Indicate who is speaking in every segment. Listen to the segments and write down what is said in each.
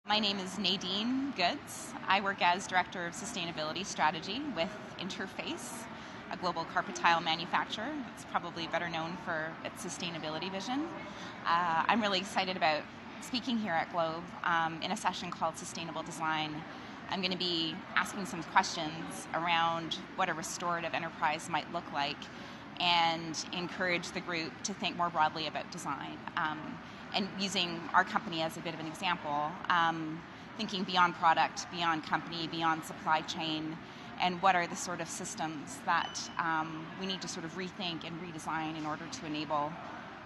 Speaker 1: My name is Nadine Gudz. I work as Director of Sustainability Strategy with Interface, a global carpet tile manufacturer that's probably better known for its sustainability vision. I'm really excited about speaking here at Globe in a session called Sustainable Design. I'm going to be asking some questions around what a restorative enterprise might look like and encourage the group to think more broadly about design. And using our company as a bit of an example, thinking beyond product, beyond company, beyond supply chain, and what are the sort of systems that we need to sort of rethink and redesign in order to enable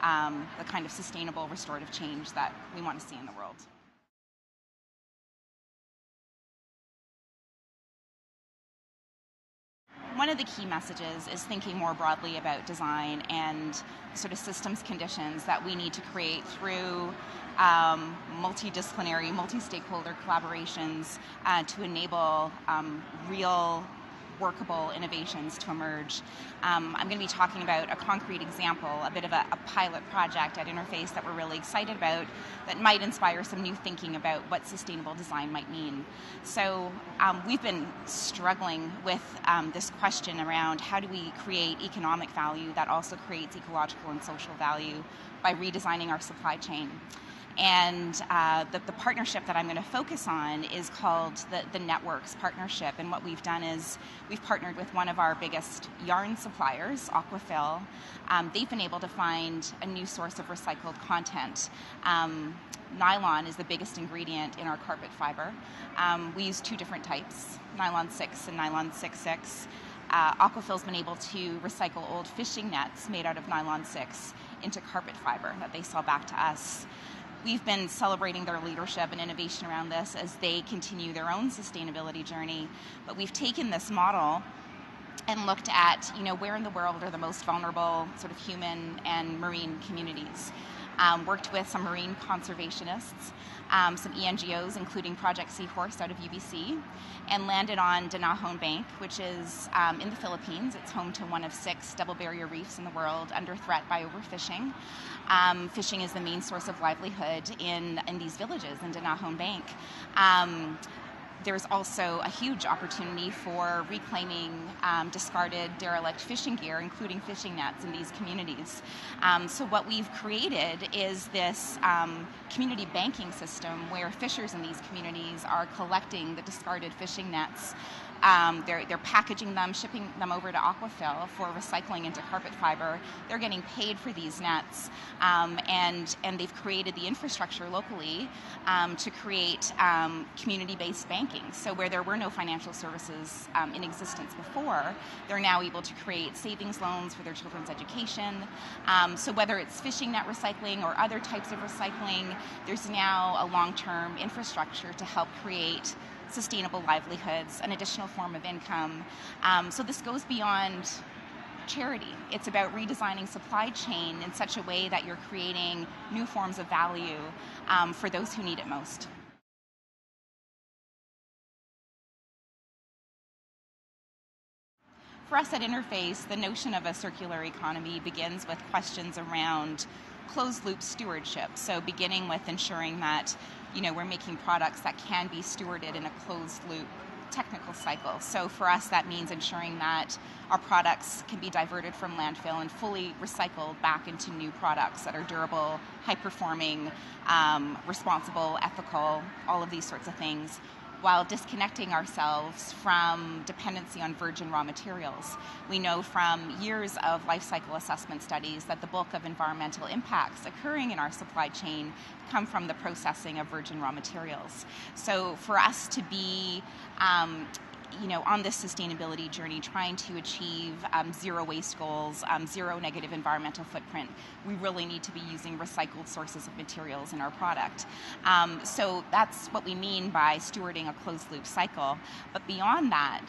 Speaker 1: the kind of sustainable restorative change that we want to see in the world. One of the key messages is thinking more broadly about design and sort of systems conditions that we need to create through multidisciplinary, multi-stakeholder collaborations to enable real workable innovations to emerge. I'm going to be talking about a concrete example, a bit of a pilot project at Interface that we're really excited about that might inspire some new thinking about what sustainable design might mean. So we've been struggling with this question around how do we create economic value that also creates ecological and social value by redesigning our supply chain. And the partnership that I'm going to focus on is called the Networks Partnership. And what we've done is we've partnered with one of our biggest yarn suppliers, Aquafil. They've been able to find a new source of recycled content. Nylon is the biggest ingredient in our carpet fiber. We use two different types, nylon 6 and nylon 6/6. Aquafil's been able to recycle old fishing nets made out of nylon 6 into carpet fiber that they sell back to us. We've been celebrating their leadership and innovation around this as they continue their own sustainability journey. But we've taken this model and looked at, where in the world are the most vulnerable sort of human and marine communities. Worked with some marine conservationists, some ENGOs, including Project Seahorse out of UBC, and landed on Danahon Bank, which is in the Philippines. It's home to one of 6 double barrier reefs in the world under threat by overfishing. Fishing is the main source of livelihood in these villages in Danahon Bank. There's also a huge opportunity for reclaiming discarded, derelict fishing gear, including fishing nets, in these communities. So what we've created is this community banking system where fishers in these communities are collecting the discarded fishing nets. They're packaging them, shipping them over to Aquafil for recycling into carpet fiber. They're getting paid for these nets, and they've created the infrastructure locally to create community-based banking. So where there were no financial services in existence before, they're now able to create savings loans for their children's education. So whether it's fishing net recycling or other types of recycling, there's now a long-term infrastructure to help create sustainable livelihoods, an additional form of income. So this goes beyond charity. It's about redesigning supply chain in such a way that you're creating new forms of value for those who need it most. For us at Interface, the notion of a circular economy begins with questions around closed-loop stewardship. So beginning with ensuring that we're making products that can be stewarded in a closed-loop technical cycle. So for us, that means ensuring that our products can be diverted from landfill and fully recycled back into new products that are durable, high-performing, responsible, ethical, all of these sorts of things, while disconnecting ourselves from dependency on virgin raw materials. We know from years of life cycle assessment studies that the bulk of environmental impacts occurring in our supply chain come from the processing of virgin raw materials. So for us to be on this sustainability journey, trying to achieve zero waste goals, zero negative environmental footprint, we really need to be using recycled sources of materials in our product. So that's what we mean by stewarding a closed loop cycle. But beyond that,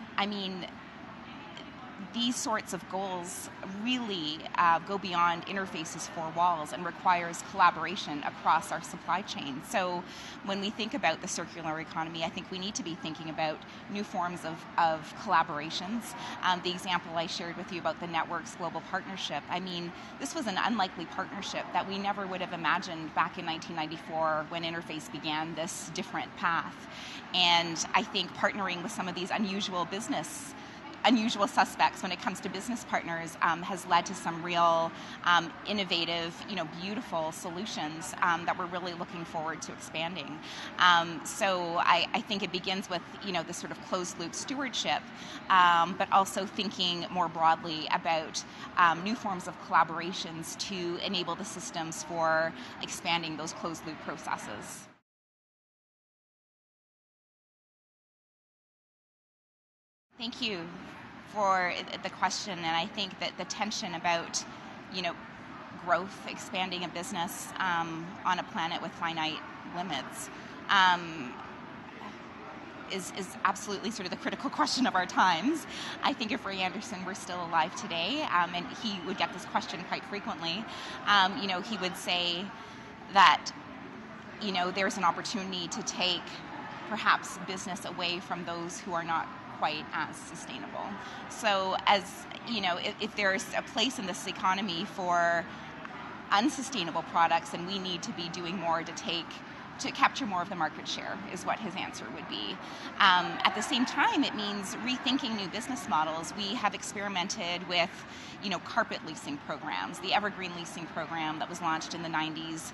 Speaker 1: these sorts of goals really go beyond interfaces four walls and requires collaboration across our supply chain. So when we think about the circular economy, I think we need to be thinking about new forms of collaborations. The example I shared with you about the Networks Global Partnership, I mean, this was an unlikely partnership that we never would have imagined back in 1994 when Interface began this different path. And I think partnering with some of these unusual suspects when it comes to business partners has led to some real innovative, beautiful solutions that we're really looking forward to expanding. So I think it begins with this sort of closed loop stewardship, but also thinking more broadly about new forms of collaborations to enable the systems for expanding those closed loop processes. Thank you for the question, and I think that the tension about, growth, expanding a business on a planet with finite limits is absolutely sort of the critical question of our times. I think if Ray Anderson were still alive today, and he would get this question quite frequently, he would say that, there's an opportunity to take perhaps business away from those who are not quite as sustainable. So as if there's a place in this economy for unsustainable products, then we need to be doing more to capture more of the market share, is what his answer would be. At the same time, it means rethinking new business models. We have experimented with, carpet leasing programs. The Evergreen leasing program that was launched in the 90s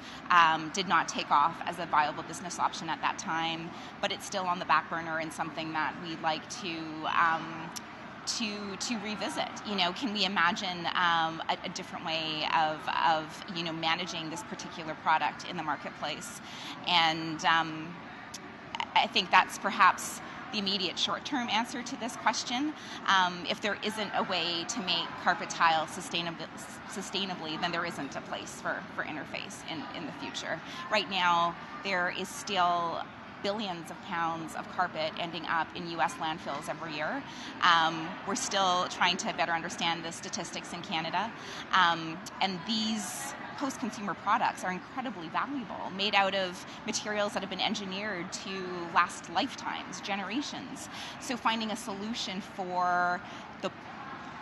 Speaker 1: did not take off as a viable business option at that time, but it's still on the back burner and something that we'd like to revisit. Can we imagine a different way of managing this particular product in the marketplace? And I think that's perhaps the immediate short-term answer to this question. If there isn't a way to make carpet tile sustainably, then there isn't a place for Interface in the future. Right now, there is still billions of pounds of carpet ending up in U.S. landfills every year. We're still trying to better understand the statistics in Canada. And these post-consumer products are incredibly valuable, made out of materials that have been engineered to last lifetimes, generations. So finding a solution for the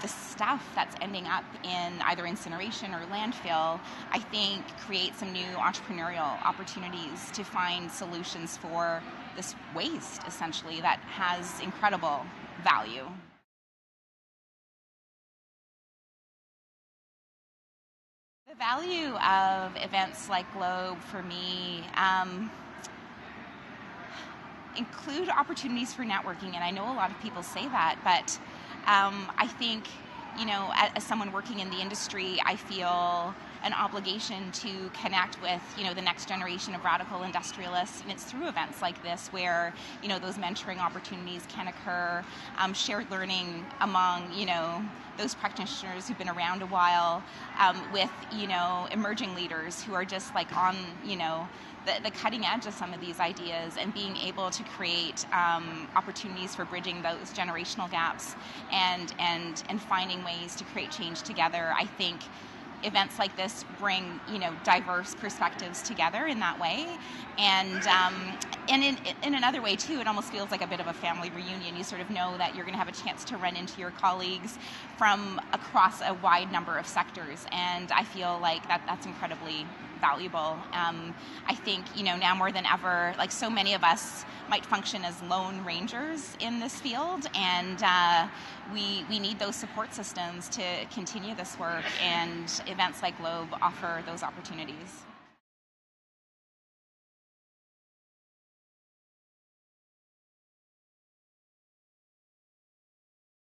Speaker 1: stuff that's ending up in either incineration or landfill, I think creates some new entrepreneurial opportunities to find solutions for this waste, essentially, that has incredible value. The value of events like Globe for me include opportunities for networking, and I know a lot of people say that, but I think, as someone working in the industry, I feel an obligation to connect with, the next generation of radical industrialists, and it's through events like this where, those mentoring opportunities can occur, shared learning among, those practitioners who've been around a while, with, emerging leaders who are just like on, the cutting edge of some of these ideas, and being able to create opportunities for bridging those generational gaps and finding ways to create change together. I think events like this bring diverse perspectives together in that way, and in another way too, it almost feels like a bit of a family reunion. You sort of know that you're going to have a chance to run into your colleagues from across a wide number of sectors, and I feel like that's incredibly valuable. I think now more than ever, like so many of us might function as lone rangers in this field, and we need those support systems to continue this work, and events like Globe offer those opportunities.